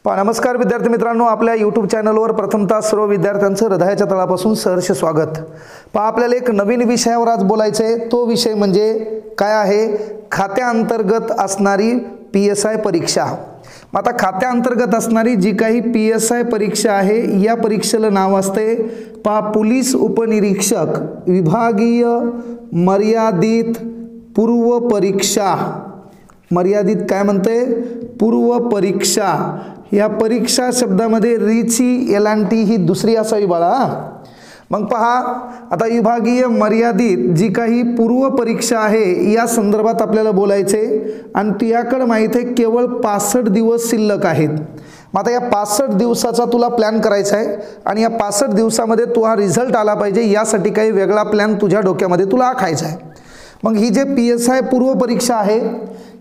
नमस्कार विद्यार्थी मित्रांनो, आपल्या यूट्यूब चॅनलवर प्रथमतः सर्व विद्यार्थ्यांचं हृदयाच्या तळापासून सहर्ष स्वागत। आपल्याला एक नवीन विषयावर आज बोलायचं आहे। तो विषय म्हणजे काय आहे? खात्याअंतर्गत असणारी PSI परीक्षा। आता खात्याअंतर्गत असणारी जी काही PSI परीक्षा आहे, या परीक्षेला नाव असते पोलीस उपनिरीक्षक विभागीय मर्यादित पूर्व परीक्षा। मर्यादित काय म्हणते? पूर्व परीक्षा। या परीक्षा शब्दामध्ये रीची एलांटी ही दुसरी असावी बाळा। मग पहा, आता विभागीय मर्यादित जी काही पूर्व परीक्षा आहे या संदर्भात आपल्याला बोलायचे आणि तुझ्याकडे माहित आहे केवळ 65 दिवस शिल्लक आहेत। मग आता या 65 दिवसाचा तुला प्लॅन करायचा आहे आणि या 65 दिवसामध्ये तू हा रिझल्ट आला पाहिजे, यासाठी काही वेगळा प्लॅन तुझ्या डोक्यामध्ये तुला आखायचा आहे। मग ही जे PSI पूर्व परीक्षा आहे,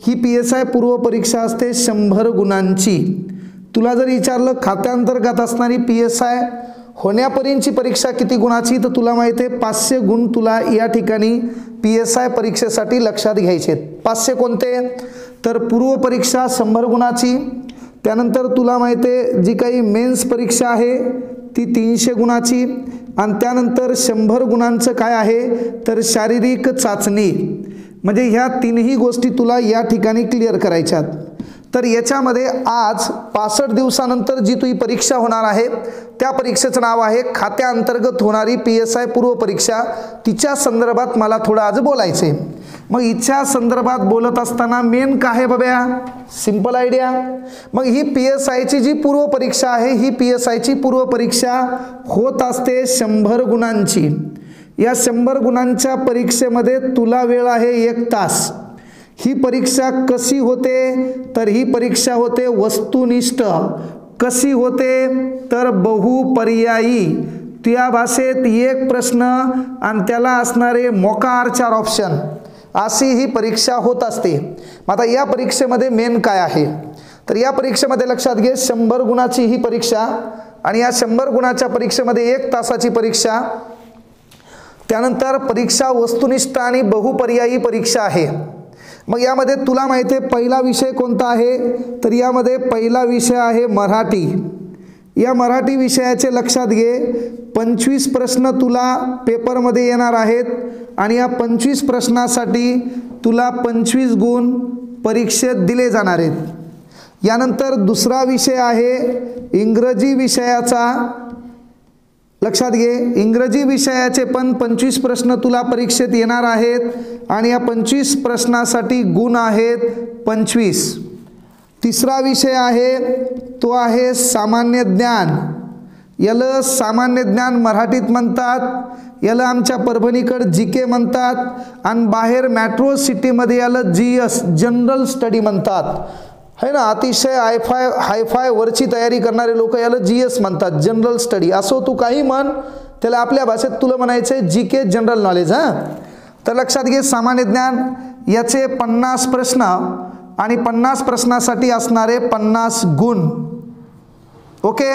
ही PSI पूर्व परीक्षा असते 100 गुणांची। तुला जर विचारलं खात्याअंतर्गत असणारी PSI होण्यापर्यंतची परीक्षा किती गुणाची, तर तुला माहिती आहे 500 गुण तुला या ठिकाणी PSI परीक्षेसाठी लक्षात घ्यायचे आहेत। 500 कोणते? तर पूर्व परीक्षा 100 गुणाची, त्यानंतर तुला माहिती आहे जी काही मेन्स परीक्षा आहे ती 300 गुणाची, आणि त्यानंतर 100 गुणांचं काय आहे तर शारीरिक चाचणी। म्हणजे ह्या तीनही गोष्टी तुला या ठिकाणी क्लिअर करायच्यात। तर याच्यामध्ये आज 65 दिवसानंतर जी तुझी परीक्षा होणार आहे त्या परीक्षेचं नाव आहे खात्याअंतर्गत होणारी PSI पूर्व परीक्षा। तिच्या संदर्भात मला थोडं आज बोलायचे। मग हिच्या संदर्भात बोलत असताना मेन काय आहे बाब्या? Simple idea. मग ही PSI ची जी पूर्व परीक्षा आहे, ही PSI ची पूर्व परीक्षा होत असते 100 गुणांची। या 100 गुणांच्या परीक्षेमध्ये तुला वेळ आहे 1 तास। ही परीक्षा कशी होते? तर ही परीक्षा होते वस्तुनिष्ठ। कशी होते? तर बहुपर्यायी। त्या भाषेत एक प्रश्न आणि त्याला असणारे मोकार 4 ऑप्शन, अशी ही परीक्षा होत असते। आता या परीक्षेमध्ये मेन काय आहे तर या परीक्षेमध्ये लक्षात घे 100 गुणाची ही परीक्षा, आणि या 100 गुणाच्या परीक्षेमध्ये 1 तासाची परीक्षा। त्यानंतर परीक्षा वस्तुनिष्ठ आणि बहुपर्यायी परीक्षा आहे। मग यामध्ये तुला माहिती आहे पहिला विषय कोणता आहे? तर यामध्ये पहिला विषय आहे मराठी। या मराठी विषयाचे लक्षात घे 25 प्रश्न तुला पेपरमध्ये येणार आहेत, आणि या 25 प्रश्नासाठी तुला 25 गुण परीक्षेत दिले जाणार आहेत। यानंतर दुसरा विषय आहे इंग्रजी विषयाचा। लक्षात घे, इंग्रजी विषयाचे पण 25 प्रश्न तुला परीक्षेत येणार आहेत, आणि या 25 प्रश्नासाठी गुण आहेत 25। तिसरा विषय आहे तो आहे सामान्य ज्ञान। याला सामान्य ज्ञान मराठीत म्हणतात, याला आमच्या परभणीकडे GK म्हणतात, आणि बाहेर मेट्रो सिटीमध्ये याला GS जनरल स्टडी म्हणतात, है ना। अतिशय हायफाय वरची तयारी करणारे लोक याला GS म्हणतात, जनरल स्टडी। असो तू काही म्हण, त्याला आपल्या भाषेत तुला म्हणायचे GK जनरल नॉलेज। तर लक्षात घे सामान्य ज्ञान याचे 50 प्रश्न, आणि 50 प्रश्नासाठी असणारे 50 गुण। ओके,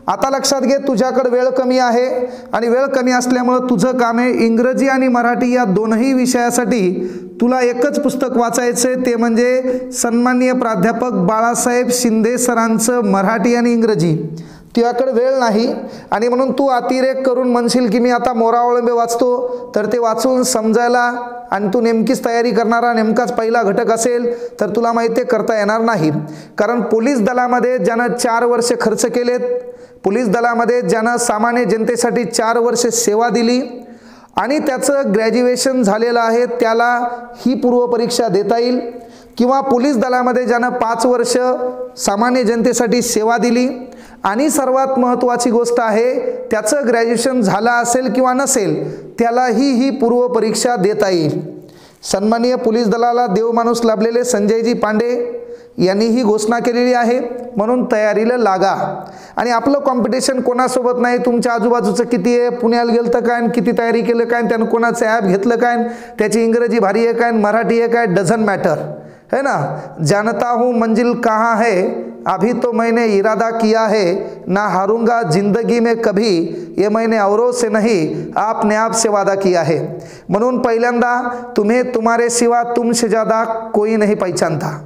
आता लक्षात घे तुझ्याकडे वेळ कमी आहे, आणि वेळ कमी असल्यामुळे तुझं काम आहे इंग्रजी आणि मराठी या दोनही विषयासाठी तुला एकच पुस्तक वाचायचे, ते म्हणजे सन्माननीय प्राध्यापक बाळासाहेब शिंदे सरांचं मराठी आणि इंग्रजी। तुझ्याकडे वेळ नाही, आणि म्हणून तू अतिरेक करून म्हणशील की मी आता मोरावळंबे वाचतो, तर ते वाचून समजायला आणि तू नेमकीच तयारी करणारा नेमकाच पहिला घटक असेल तर तुला माहिती करता येणार नाही। कारण पोलीस दलामध्ये ज्यानं 4 वर्ष खर्च केलेत, पोलीस दलामध्ये ज्यानं सामान्य जनतेसाठी 4 वर्ष सेवा दिली आणि त्याचं ग्रॅज्युएशन झालेलं आहे, त्याला ही पूर्व परीक्षा देता येईल। किंवा पोलीस दलामध्ये ज्यानं 5 वर्ष सामान्य जनतेसाठी सेवा दिली, आणि सर्वात महत्त्वाची गोष्ट आहे त्याचं ग्रॅज्युएशन झालं असेल किंवा नसेल, त्यालाही ही पूर्व परीक्षा देता येईल। सन्माननीय पोलीस दलाला देवमाणूस लाभलेले संजयजी पांडे यांनी ही घोषणा केलेली आहे, म्हणून तयारीला लागा। आणि आपलं कॉम्पिटिशन कोणासोबत नाही, तुमच्या आजूबाजूचं किती आहे, पुण्याला गेलं तर काय, किती तयारी केलं काय, त्यानं कोणाचं ॲप घेतलं काय, त्याची इंग्रजी भारी आहे काय, मराठी आहे काय, डझन मॅटर, है ना। जानता हूँ मंजिल कहाँ है, अभी तो मैंने इरादा किया है, ना हारूंगा जिंदगी में कभी, ये मैंने औरों से नहीं आपने आप से वादा किया है। म्हणून पहिल्यांदा तुम्हें तुम्हारे सिवा तुमसे ज़्यादा कोई नहीं पहचानता।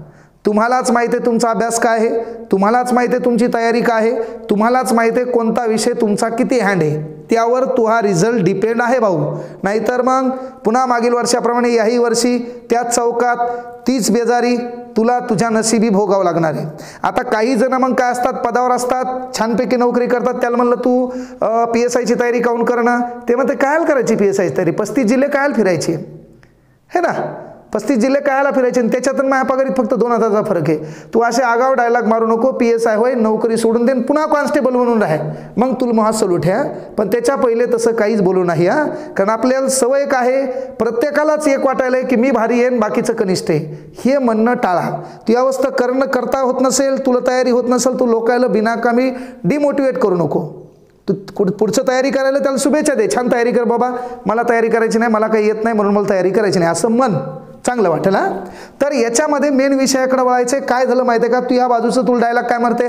तुम्हालाच माहिती आहे तुमचा अभ्यास काय आहे, तुम्हालाच माहिती आहे तुमची तयारी काय आहे, तुम्हालाच माहिती आहे कोणता विषय तुमचा किती हँड आहे, त्यावर तो हा रिझल्ट डिपेंड आहे भाऊ. नाहीतर मग पुन्हा मागील वर्षाप्रमाणे याही वर्षी त्याच चौकात तीच बेजारी तुला तुझ्या नशिबी भोगावं लागणार आहे. आता काही जण मग काय असतात, पदावर असतात, छानपैकी नोकरी करतात, त्याला म्हणलं तू PSIची तयारी काऊन करणं, ते म्हणते कायला करायची PSIची तयारी, 35 जिल्हे कायला फिरायची है ना, 35 जिल्हे कायला फिरायचे, आणि त्याच्यातून माझ्या पगारीत फक्त 2,000चा फरक आहे. तू असे आगाव डायलॉग मारू नको, PSI होय नोकरी सोडून देन पुन्हा कॉन्स्टेबल म्हणून राहा, मग तुला महा सलूट ह्या. पण त्याच्या पहिले तसं काहीच बोलू नाही हा, कारण आपल्याला सवय काय आहे, प्रत्येकालाच एक वाटायला की मी भारी येईन बाकीचं कनिष्ठ आहे, हे म्हणणं टाळा. ती अवस्था करता होत नसेल, तुला तयारी होत नसेल, तू लोकायला बिनाकामी डिमोटिवेट करू नको. तू पुढचं तयारी करायला त्याला शुभेच्छा दे, छान तयारी कर बाबा, मला तयारी करायची नाही, मला काही येत नाही म्हणून मला तयारी करायची नाही असं मन, चांगलं वाटेल हा. तर याच्यामध्ये मेन विषयाकडे वळायचं. काय झालं माहिती आहे का, तू या बाजूचं तुला डायलॉग काय मारते,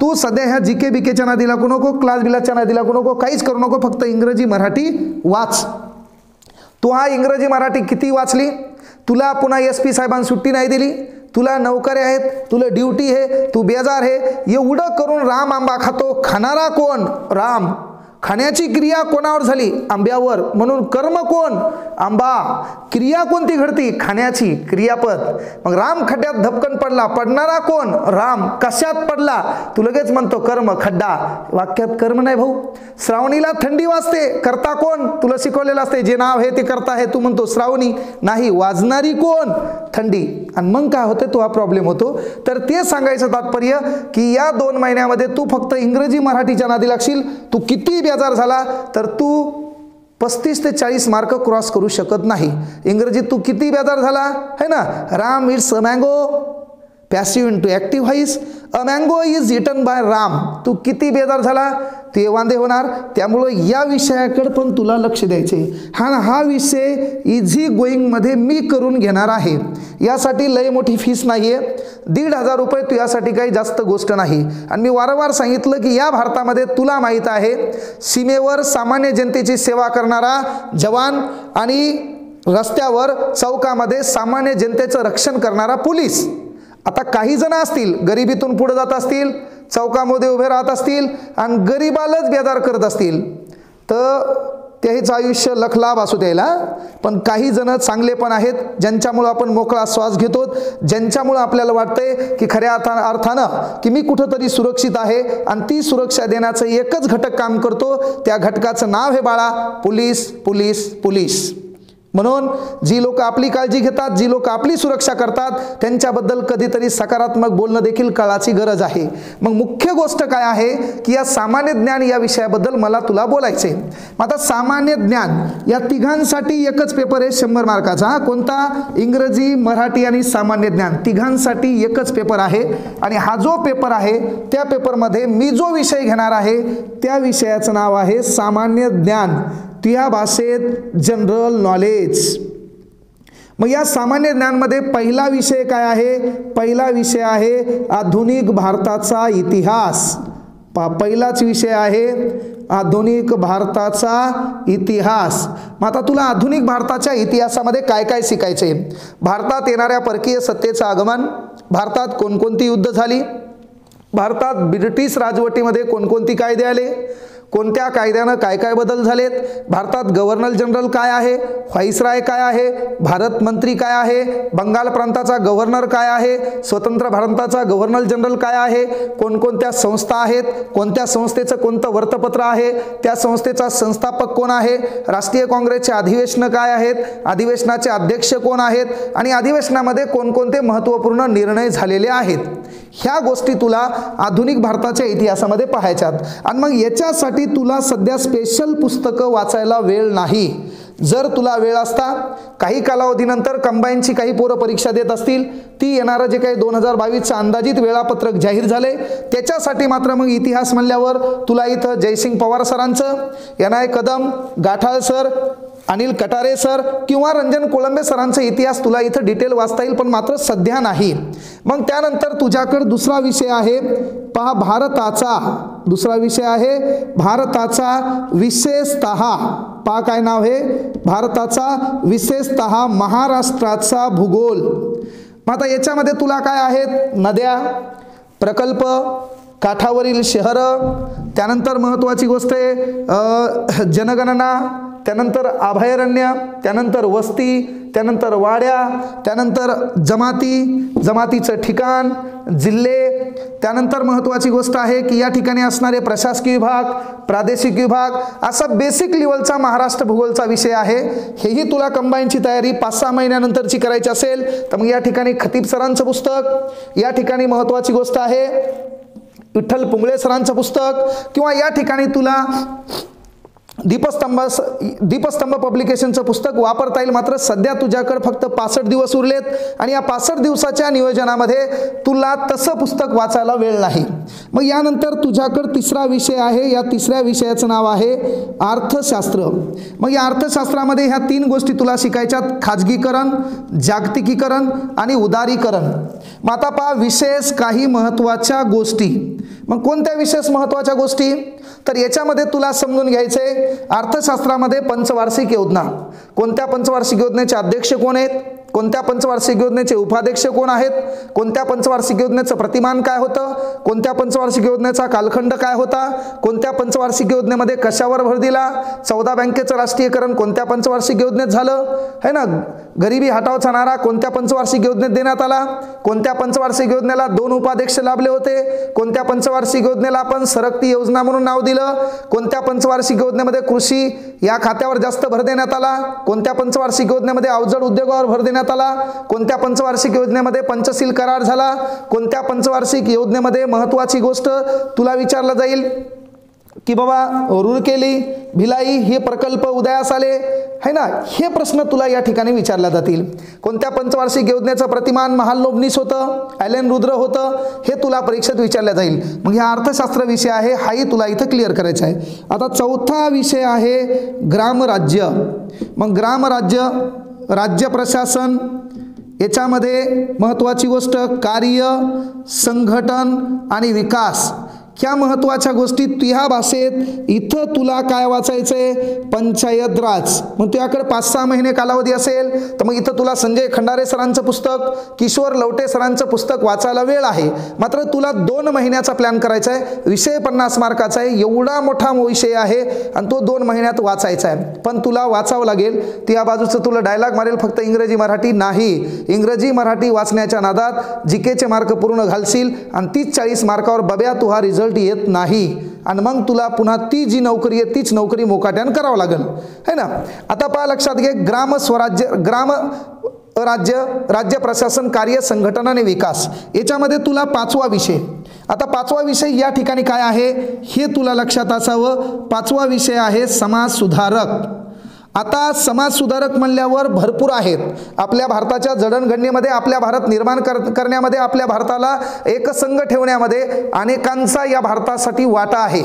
तू सध्या ह्या GK BKच्या नादी लागू नको, क्लास बिलाच्या नादी लागू नको, काहीच करू नको, फक्त इंग्रजी मराठी वाच. तू हा इंग्रजी मराठी किती वाचली, तुला पुन्हा SP साहेबांनी सुट्टी नाही दिली, तुला नोकऱ्या आहेत, तुला ड्युटी आहे, तू बेजार आहे, एवढं करून राम आंबा खातो, खाणारा कोण राम, खाण्याची क्रिया कोणावर झाली, आंब्यावर, म्हणून कर्म कोण आंबा, क्रिया कोणती घडती, खाण्याची क्रियापद. मग राम खड्ड्यात धपकन पडला, पडणारा कोण राम, कशात पडला, तू लगेच म्हणतो कर्म, खड्डा, वाक्यात कर्म नाही भाऊ. श्रावणीला थंडी वाजते, करता कोण, तुला शिकवलेलं असते जे नाव आहे ते करता आहे, तू म्हणतो श्रावणी, नाही, वाजणारी कोण थंडी. आणि मग काय होतं, तो हा प्रॉब्लेम होतो. तर ते सांगायचं तात्पर्य की या 2 महिन्यामध्ये तू फक्त इंग्रजी मराठीच्या नादी लागशील, तू किती बेजार झाला तर तू 35 ते 40 मार्क क्रॉस करू शकत नाही. इंग्रजीत तू किती बेजार झाला है ना, Ram it's a mango, passive into active voice, a mango is eaten by Ram, तू किती बेजार झाला, ते वांदे होणार. त्यामुळं या विषयाकडे पण तुला लक्ष द्यायचे. हा विषय इझी गोईंगमध्ये मी करून घेणार आहे, यासाठी लय मोठी फीस नाही आहे, 1,500 रुपये, तू यासाठी काही जास्त गोष्ट नाही. आणि मी वारंवार सांगितलं की या भारतामध्ये तुला माहीत आहे, सीमेवर सामान्य जनतेची सेवा करणारा जवान आणि रस्त्यावर चौकामध्ये सामान्य जनतेचं रक्षण करणारा पोलीस. आता काही जण असतील गरिबीतून पुढे जात असतील, चौकामध्ये उभे राहत असतील आणि गरिबालाच बेजार करत असतील, तर त्याहीच आयुष्य लखलाभ असू द्यायला. पण काही जण चांगले पण आहेत, ज्यांच्यामुळे आपण मोकळा श्वास घेतो, ज्यांच्यामुळे आपल्याला वाटतंय की खऱ्या अर्थानं की मी कुठंतरी सुरक्षित आहे, आणि ती सुरक्षा देण्याचं एकच घटक काम करतो, त्या घटकाचं नाव हे बाळा पोलीस, पोलीस, पोलीस. म्हणून जी लोक आपली काळजी घेतात, जी लोक आपली सुरक्षा करतात, त्यांच्याबद्दल कधीतरी सकारात्मक बोलणं देखील काळाची गरज आहे. मग मुख्य गोष्ट काय आहे की या सामान्य ज्ञान या विषयाबद्दल मला तुला बोलायचे. आता सामान्य ज्ञान या तिघांसाठी एकच पेपर आहे 100 मार्काचा. कोणता, इंग्रजी, मराठी आणि सामान्य ज्ञान, तिघांसाठी एकच पेपर आहे. आणि हा जो पेपर आहे त्या पेपरमध्ये मी जो विषय घेणार आहे त्या विषयाचं नाव आहे सामान्य ज्ञान, त्या भाषेत जनरल नॉलेज. मग या सामान्य ज्ञानमध्ये पहिला विषय काय आहे, पहिला विषय आहे आधुनिक भारताचा इतिहास. पहिलाच विषय आहे आधुनिक भारताचा इतिहास. मग आता तुला आधुनिक भारताच्या इतिहासामध्ये काय काय शिकायचे, भारतात येणाऱ्या परकीय सत्तेचं आगमन, भारतात कोणकोणती युद्ध झाली, भारतात ब्रिटिश राजवटीमध्ये कोणकोणती कायदे आले, कोणत्या कायद्यानं काय काय बदल झालेत, भारतात गव्हर्नर जनरल काय आहे, व्हाईसराय काय आहे, भारत मंत्री काय आहे, बंगाल प्रांताचा गव्हर्नर काय आहे, स्वतंत्र भारताचा गव्हर्नर जनरल काय आहे, कोणकोणत्या संस्था आहेत, कोणत्या संस्थेचं कोणतं वृत्तपत्र आहे, त्या संस्थेचा संस्थापक कोण आहे, राष्ट्रीय काँग्रेसचे अधिवेशन काय आहेत, अधिवेशनाचे अध्यक्ष कोण आहेत, आणि अधिवेशनामध्ये कोणकोणते महत्त्वपूर्ण निर्णय झालेले आहेत. ह्या गोष्टी तुला आधुनिक भारताच्या इतिहासामध्ये पाहायच्यात. आणि मग याच्यासाठी तुला सध्या स्पेशल पुस्तकं वाचायला वेळ नाही. जर तुला वेळ असता, काही कालावधीनंतर कंबाईनची काही पोरं परीक्षा देत असतील, ती येणारं जे काही 2022चं अंदाजित वेळापत्रक जाहीर झाले, त्याच्यासाठी मात्र मग इतिहास म्हणल्यावर तुला इथं जयसिंग पवार सरांचं, NI Kadam, Gathal sir, Anil Katare sir किंवा रंजन कोळंबे सरांचा इतिहास तुला इथं डिटेल वाचता येईल, पण मात्र सध्या नाही. मग त्यानंतर तुझ्याकडे दुसरा विषय आहे पहा भारताचा, दुसरा विषय आहे भारताचा विशेषतः, पहा काय नाव आहे, भारताचा विशेषतः महाराष्ट्राचा भूगोल. मग आता याच्यामध्ये तुला काय आहेत, नद्या, प्रकल्प, काठावरील शहरं, त्यानंतर महत्त्वाची गोष्ट आहे जनगणना, त्यानंतर अभयारण्य, त्यानंतर वस्ती, त्यानंतर वाड्या, त्यानंतर जमातीचं ठिकाण, जिल्हे, त्यानंतर महत्त्वाची गोष्ट आहे की या ठिकाणी असणारे प्रशासकीय विभाग, प्रादेशिक विभाग, असा बेसिक लेवलचा महाराष्ट्र भूगोलचा विषय आहे. हेही तुला कंबाईनची तयारी 5-6 महिन्यानंतरची करायची असेल तर मग या ठिकाणी खतीब सरांचं पुस्तक, या ठिकाणी महत्त्वाची गोष्ट आहे विठ्ठल पुंगळे सरांचं पुस्तक, किंवा या ठिकाणी तुला दीपस्तंभ पब्लिकेशनचं पुस्तक वापरता येईल. मात्र सध्या तुझ्याकडे फक्त 65 दिवस उरलेत आणि या 65 दिवसाच्या नियोजनामध्ये तुला तसं पुस्तक वाचायला वेळ नाही. मग यानंतर तुझ्याकडे तिसरा विषय आहे. या तिसऱ्या विषयाचं नाव आहे अर्थशास्त्र. मग या अर्थशास्त्रामध्ये ह्या 3 गोष्टी तुला शिकायच्यात, खाजगीकरण, जागतिकीकरण आणि उदारीकरण. मग आता पहा विशेष काही महत्त्वाच्या गोष्टी. मग कोणत्या विशेष महत्त्वाच्या गोष्टी, तर याच्यामध्ये तुला समजून घ्यायचे अर्थशास्त्रामध्ये पंचवार्षिक योजना, कोणत्या पंचवार्षिक योजनेचे अध्यक्ष कोण आहेत, कोणत्या पंचवार्षिक योजनेचे उपाध्यक्ष कोण आहेत, कोणत्या पंचवार्षिक योजनेचं प्रतिमान काय होतं, कोणत्या पंचवार्षिक योजनेचा कालखंड काय होता, कोणत्या पंचवार्षिक योजनेमध्ये कशावर भर दिला, 14 बँकेचं राष्ट्रीयकरण कोणत्या पंचवार्षिक योजनेत झालं है ना, गरिबी हटावचा नारा कोणत्या पंचवार्षिक योजनेत देण्यात आला, कोणत्या पंचवार्षिक योजनेला 2 उपाध्यक्ष लाभले होते, कोणत्या पंचवार्षिक योजनेला आपण सरकती योजना म्हणून नाव दिलं, कोणत्या पंचवार्षिक योजनेमध्ये कृषी या खात्यावर जास्त भर देण्यात आला, कोणत्या पंचवार्षिक योजनेमध्ये अवजड उद्योगावर भर देण्यात आला, कोणत्या पंचवार्षिक योजनेमध्ये पंचशील करार झाला, कोणत्या पंचवार्षिक योजनेमध्ये महत्त्वाची गोष्ट तुला विचारलं जाईल की बाबा रुरकेली, भिलाई हे प्रकल्प उदयास आले है ना, हे प्रश्न तुला या ठिकाणी विचारले जातील. कोणत्या पंचवार्षिक योजनेचं प्रतिमान महालनोबनीस होतं, ॲलन रुद्र होतं, हे तुला परीक्षेत विचारले जाईल. मग हा अर्थशास्त्र विषय आहे, हाही तुला इथं क्लिअर करायचा आहे. आता चौथा विषय आहे ग्रामराज्य. मग ग्रामराज्य, राज्य प्रशासन, याच्यामध्ये महत्त्वाची गोष्ट कार्य, संघटन आणि विकास, ह्या महत्त्वाच्या गोष्टी तुझ्या भाषेत इथं तुला काय वाचायचंय, पंचायत राज. मग तुझ्याकडे 5-6 महिने कालावधी असेल तर मग इथं तुला संजय खंडारे सरांचं पुस्तक, किशोर लवटे सरांचं पुस्तक वाचायला वेळ आहे. मात्र तुला 2 महिन्याचा प्लॅन करायचा आहे. विषय 50 मार्काचा आहे, एवढा मोठा विषय आहे आणि तो 2 महिन्यात वाचायचा आहे. पण तुला वाचावं लागेल. त्या बाजूचं तुला डायलॉग मारेल फक्त इंग्रजी मराठी नाही. इंग्रजी मराठी वाचण्याच्या नादात जीकेचे मार्क पूर्ण घालशील आणि 30-40 मार्कावर बब्या तू हा रिझल्ट येत नाही आणि मग तुला पुन्हा ती जी नोकरी आहे तीच नोकरी मोकाट्यानं करावं लागेल है ना. आता पहा लक्षात घे, ग्राम स्वराज्य, ग्राम राज्य, राज्य प्रशासन, कार्य, संघटन आणि विकास, याच्यामध्ये तुला 5वा विषय. आता 5वा विषय या ठिकाणी काय आहे हे तुला लक्षात असावं. 5वा विषय आहे समाज सुधारक. आता समाज सुधारक म्हणल्यावर भरपूर आहेत. आपल्या भारताच्या जडणघडणीमध्ये, आपल्या भारत निर्माण करण्यामध्ये, आपल्या भारताला एकसंघ ठेवण्यामध्ये अनेकांचा या भारतासाठी वाटा आहे.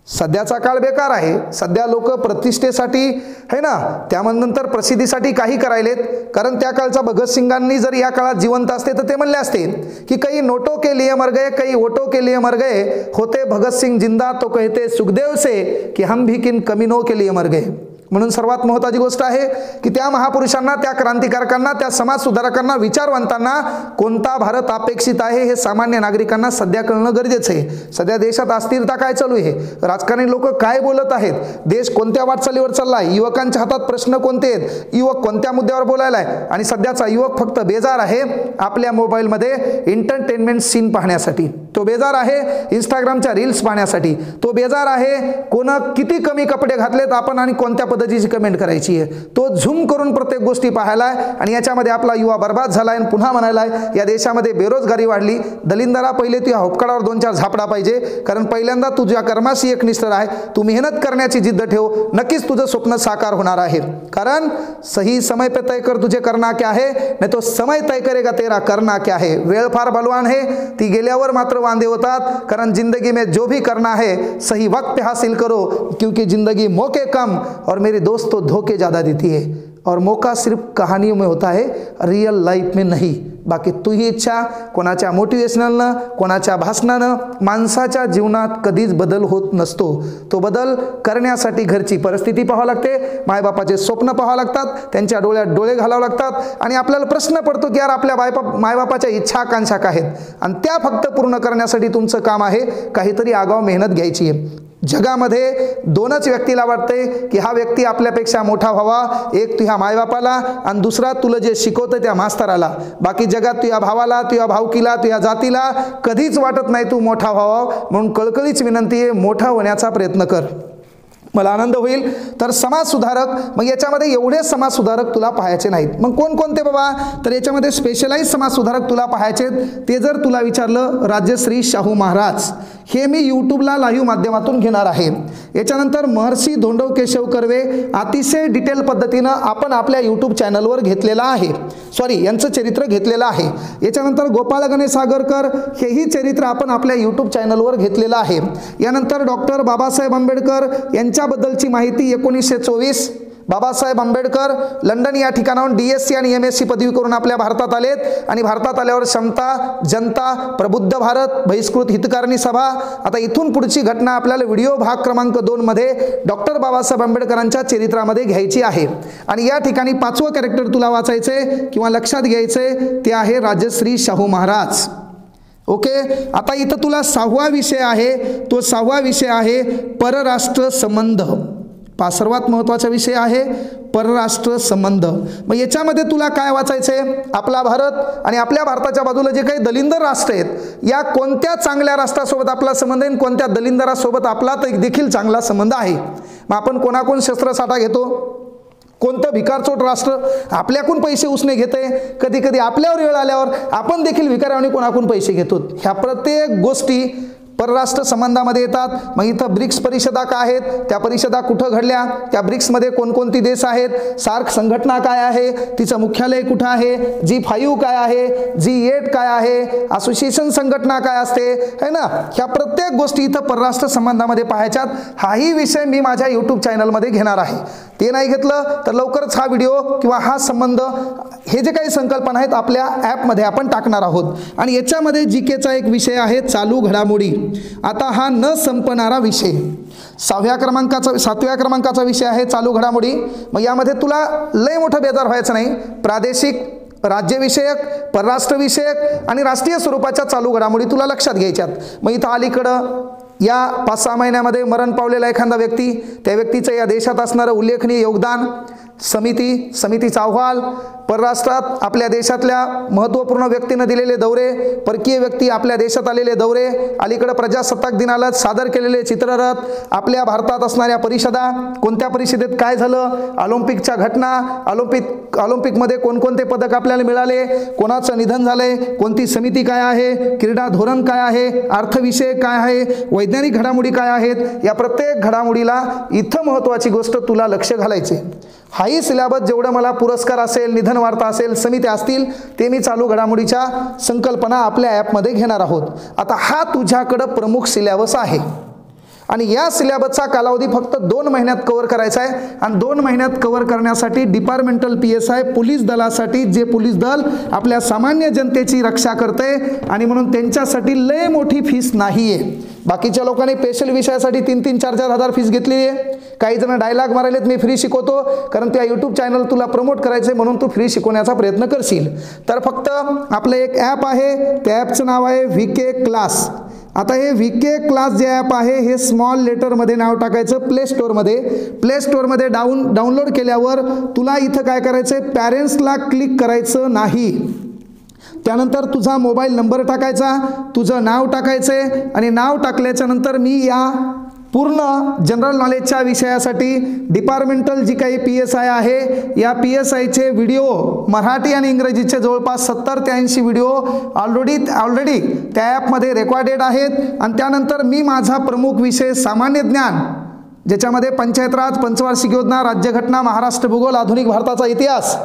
सध्याचा काळ बेकार आहे. सध्या लोक प्रतिष्ठेसाठी है ना, त्यानंतर प्रसिद्धीसाठी काही करायलेत. कारण त्या काळचा भगतसिंगांनी जर या काळात जिवंत असते तर ते म्हणले असते की काही नोटों के लिए मर गए, काही वोटों के लिए मर गए, होते भगतसिंग जिंदा तो कहते सुखदेव से कि हम भी किन कमीनों के लिए मर गए. म्हणून सर्वात महत्त्वाची गोष्ट आहे की त्या महापुरुषांना, त्या क्रांतिकारकांना, त्या समाज सुधारकांना, विचारवंतांना कोणता भारत अपेक्षित आहे हे सामान्य नागरिकांना सध्या कळणं गरजेचं आहे. सध्या देशात अस्थिरता काय चालू आहे, राजकारणी लोक काय बोलत आहेत, देश कोणत्या वाटचालीवर चाललाय, युवकांच्या हातात प्रश्न कोणते आहेत, युवक कोणत्या मुद्द्यावर बोलायलाय. आणि सध्याचा युवक फक्त बेजार आहे आपल्या मोबाईलमध्ये एंटरटेनमेंट सीन पाहण्यासाठी, तो बेजार आहे इंस्टाग्रामच्या रील्स पाहण्यासाठी, तो बेजार आहे कोण किती कमी कपडे घातलेत आपण आणि कोणत्या पद्धतीची कमेंट करायची आहे, तो झूम करून प्रत्येक गोष्टी पाहायलाय. आणि याच्यामध्ये आपला युवा बर्बाद झालाय आणि पुन्हा म्हणायलाय या देशामध्ये बेरोजगारी वाढली. दलिंदरा पहिले तू या होपकाडावर 2-4 झापडा पाहिजे. कारण पहिल्यांदा तुझ्या कर्माशी एक निष्ठा आहे, तू मेहनत करण्याची जिद्द ठेव, नक्कीच तुझं स्वप्न साकार होणार आहे. कारण सही समय पे तय कर तुझे करना क्या है, नहीं तो समय तय करेगा तेरा करना क्या है. वेळ फार बलवान है, ती गेल्यावर मात्र वांदे होतात. कारण जिंदगी में जो भी करना है सही वक्त पे हासिल करो, क्योंकि जिंदगी मौके कम और मेरे दोस्तों धोखे ज़्यादा देती है. और मौका सिर्फ कहानियों में होता है, रियल लाइफ में नहीं. बाकी तुझी इच्छा कोणाच्या मोटिवेशनलनं, कोणाच्या भाषणानं माणसाच्या जीवनात कधीच बदल होत नसतो. तो बदल करण्यासाठी घरची परिस्थिती पाहावी लागते, मायबापाचे स्वप्न पाहावं लागतात, त्यांच्या डोळ्यात डोळे घालावे लागतात आणि आपल्याला प्रश्न पडतो की यार आपल्या मायबापाच्या इच्छा आकांक्षा काय आहेत आणि त्या फक्त पूर्ण करण्यासाठी तुमचं काम आहे काहीतरी आगाऊ मेहनत घ्यायची आहे. जगामध्ये दोनच व्यक्तीला वाटते की हा व्यक्ती आपल्यापेक्षा मोठा व्हावा, एक तुझ्या मायबापाला आणि दुसरा तुला जे शिकवतं त्या मास्तराला. बाकी जगात तुझ्या भावाला, तुझ्या भावकीला, तुझ्या जातीला कधीच वाटत नाही तू मोठा व्हावा. म्हणून कळकळीच विनंती आहे, मोठा होण्याचा प्रयत्न कर. मला आनंद होईल. तर समाजसुधारक, मग याच्यामध्ये एवढे समाजसुधारक तुला पाहायचे नाहीत. मग कोणकोणते बाबा? तर याच्यामध्ये स्पेशलाइज समाजसुधारक तुला पाहायचे. ते जर तुला विचारलं, राजश्री शाहू महाराज हे मी यूट्यूबला लाईव्ह माध्यमातून घेणार आहे. याच्यानंतर महर्षी धोंडो केशव कर्वे अतिशय डिटेल पद्धतीनं आपण आपल्या यूट्यूब चॅनलवर घेतलेला आहे, यांचं चरित्र घेतलेलं आहे. याच्यानंतर गोपाळ गणेश आगरकर हेही चरित्र आपण आपल्या यूट्यूब चॅनलवर घेतलेलं आहे. यानंतर डॉक्टर बाबासाहेब आंबेडकर यांच्याबद्दलची माहिती 1924. बाबासाहेब आंबेडकर लंडन या ठिकाणाहून DSc आणि MSc पदवी करून आपल्या भारतात आलेत आणि भारतात आल्यावर समता, जनता, प्रबुद्ध भारत, बहिष्कृत हितकारणी सभा. आता इथून पुढची घटना आपल्याला व्हिडिओ भाग क्रमांक 2 मध्ये डॉक्टर बाबासाहेब आंबेडकरांच्या चरित्रामध्ये घ्यायची आहे. आणि या ठिकाणी 5वं कॅरेक्टर तुला वाचायचे किंवा लक्षात घ्यायचे ते आहे राजश्री शाहू महाराज. ओके. आता इथं तुला 6वा विषय आहे, तो 6वा विषय आहे परराष्ट्र संबंध. सर्वात महत्त्वाचा विषय आहे परराष्ट्र संबंध. मग याच्यामध्ये तुला काय वाचायचे? आपला भारत आणि आपल्या भारताच्या बाजूला जे काही दलिंदर राष्ट्र आहेत, या कोणत्या चांगल्या राष्ट्रासोबत आपला संबंध आहे, कोणत्या दलिंदरासोबत आपला देखील चांगला संबंध आहे. मग आपण कोणाकोण शस्त्रसाठा घेतो, कोणतं भिकारचोट राष्ट्र आपल्याकडून पैसे उसने घेते, कधी कधी आपल्यावर वेळ आल्यावर आपण देखील भिकाऱ्याने कोणाकडून पैसे घेतो. ह्या प्रत्येक गोष्टी परराष्ट्र संबंधामध्ये येतात. मग इथं ब्रिक्स परिषदा काय आहेत, त्या परिषदा कुठं घडल्या, त्या ब्रिक्समध्ये कोणकोणती देश आहेत, सार्क संघटना काय आहे, तिचं मुख्यालय कुठं आहे, G5 काय आहे, G8 काय आहे, असोसिएशन संघटना काय असते, है ना. ह्या प्रत्येक गोष्टी इथं परराष्ट्र संबंधामध्ये पाहायच्यात. हाही विषय मी माझ्या यूट्यूब चॅनलमध्ये घेणार आहे. ते नाही घेतलं तर लवकरच हा व्हिडिओ किंवा हा संबंध, हे जे काही संकल्पना आहेत आपल्या ॲपमध्ये आपण टाकणार आहोत. आणि याच्यामध्ये GKचा एक विषय आहे चालू घडामोडी. आता हा न संपणारा विषय 7व्या क्रमांकाचा विषय आहे चालू घडामोडी. मग यामध्ये तुला लय मोठं बेजार व्हायचं नाही. प्रादेशिक, राज्यविषयक, परराष्ट्रविषयक आणि राष्ट्रीय स्वरूपाच्या चालू घडामोडी तुला लक्षात घ्यायच्यात. मग इथं अलीकडं या 5-6 महिन्यामध्ये मरण पावलेला एखादा व्यक्ती, त्या व्यक्तीचं या देशात असणारं उल्लेखनीय योगदान, समितीचा अहवाल, परराष्ट्रात आपल्या देशातल्या महत्त्वपूर्ण व्यक्तींना दिलेले दौरे, परकीय व्यक्ती आपल्या देशात आलेले दौरे, अलीकडे प्रजासत्ताक दिनाला सादर केलेले चित्ररथ, आपल्या भारतात असणाऱ्या परिषदा, कोणत्या परिषदेत काय झालं, ऑलिम्पिकच्या घटना, ऑलिम्पिकमध्ये कोणकोणते पदक आपल्याला मिळाले, कोणाचं निधन झालंय, कोणती समिती काय आहे, क्रीडा धोरण काय आहे, अर्थविषय काय आहे, वैज्ञानिक घडामोडी काय आहेत. या प्रत्येक घडामोडीला इथं महत्त्वाची गोष्ट तुला लक्ष घालायचे. हाही सिलेबस जेवढं मला पुरस्कार असेल, निधन वार्ता असेल, समित्या असतील, ते मी चालू घडामोडीच्या संकल्पना आपल्या ॲपमध्ये घेणार आहोत. आता हा तुझ्याकडं प्रमुख सिलेबस आहे आणि या सिलेबसचा कालावधी फक्त 2 महिन्यात कव्हर करायचा आहे. आणि 2 महिन्यात कव्हर करण्यासाठी डिपार्टमेंटल PSI पोलीस दलासाठी, जे पोलीस दल आपल्या सामान्य जनतेची रक्षा करते आणि म्हणून त्यांच्यासाठी लय मोठी फीस नाही आहे. बाकीच्या लोकांनी स्पेशल विषयासाठी 3-3, 4-4 हजार फीस घेतलेली आहे. काही जण डायलॉग मारायलेत मी फ्री शिकवतो, कारण त्या यूट्यूब चॅनल तुला प्रमोट करायचं म्हणून तू फ्री शिकवण्याचा प्रयत्न करशील. तर फक्त आपलं एक ॲप आहे, त्या ॲपचं नाव आहे VK क्लास. आता हे VK क्लास जे ॲप आहे हे स्मॉल लेटरमध्ये नाव टाकायचं प्ले स्टोअरमध्ये डाउनलोड केल्यावर तुला इथं काय करायचं आहे, पॅरेंट्सला क्लिक करायचं नाही. त्यानंतर तुझा मोबाईल नंबर टाकायचा, तुझं नाव टाकायचं आहे आणि नाव टाकल्याच्या नंतर मी या पूर्ण जनरल नॉलेजच्या विषयासाठी डिपार्टमेंटल जी काही PSI आहे, या PSIचे व्हिडिओ मराठी आणि इंग्रजीचे जवळपास 70 ते 80 व्हिडिओ ऑलरेडी त्या ॲपमध्ये रेकॉर्डेड आहेत. आणि त्यानंतर मी माझा प्रमुख विषय सामान्य ज्ञान, ज्याच्यामध्ये पंचायत राज, पंचवार्षिक योजना, राज्यघटना, महाराष्ट्र भूगोल, आधुनिक भारताचा इतिहास,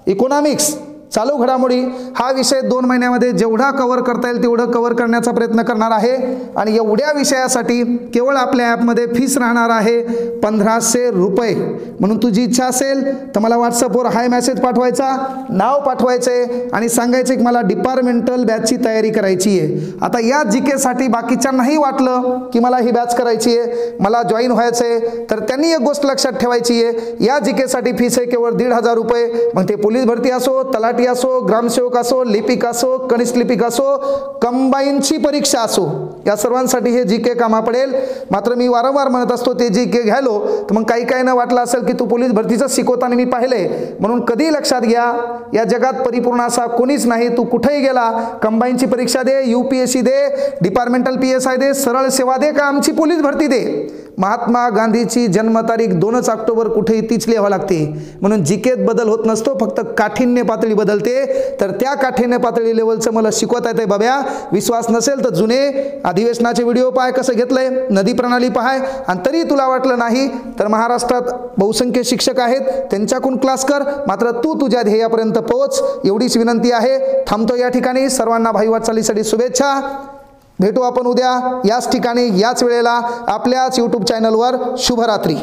इकॉनॉमिक्स, चालू घडामोडी हा विषय 2 महिन्यामध्ये जेवढा कव्हर करता येईल तेवढं कव्हर करण्याचा प्रयत्न करणार आहे आणि एवढ्या विषयासाठी केवळ आपल्या ॲपमध्ये फीस राहणार आहे 1500 रुपये। म्हणून तुझी इच्छा असेल तर मला व्हॉट्सअपवर हाय मेसेज पाठवायचा, नाव पाठवायचे आणि सांगायचे की मला डिपार्टमेंटल बॅचची तयारी करायची आहे। आता या जीके साठी बाकीच्यांनाही वाटलं की मला ही बॅच करायची आहे, मला जॉईन व्हायचं आहे, तर त्यांनी एक गोष्ट लक्षात ठेवायची आहे, या जीके साठी फीस आहे केवळ 1500 रुपये। मग ते पोलीस भरती असो, तलाठी असो, ग्रामसेवक असो, लिपिक असो, कनिष्ठ लिपिक असो, कंबाईनची परीक्षा असो, या सर्वांसाठी हे जीके कामा पडेल। मात्र मी वारंवार म्हणत असतो ते जीके घ्यायलो तर मग काही न वाटलं असेल की तू पोलीस भरतीचं शिकवताना मी पाहिले, म्हणून कधी लक्षात घ्या या जगात परिपूर्ण असा कोणीच नाही। तू कुठेही गेला, कंबाईनची परीक्षा दे, UPSC दे, डिपार्टमेंटल PSI दे, सरळ सेवा दे का आमची पोलीस भरती दे, महात्मा गांधीची जन्मतारीख 2 ऑक्टोबर कुठेही तीच लिहावी लागते। म्हणून जीकेत बदल होत नसतो, फक्त काठिण्य पातळी बदलते। तर त्या काठिण्य पातळी लेवलचं मला शिकवता येते बाब्या। विश्वास नसेल तर जुने अधिवेशनाचे व्हिडिओ पाय, कसं घेतलंय, नदी प्रणाली पाहाय, आणि तरी तुला वाटलं नाही तर महाराष्ट्रात बहुसंख्य शिक्षक आहेत त्यांच्याकडून क्लास कर। मात्र तू तुझ्या ध्येयापर्यंत पोहोच एवढीच विनंती आहे। थांबतो या ठिकाणी। सर्वांना भाई वाटचालीसाठी शुभेच्छा। भेटू आपण उद्या याच ठिकाणी याच वेळेला आपल्याच YouTube चॅनलवर। शुभरात्री।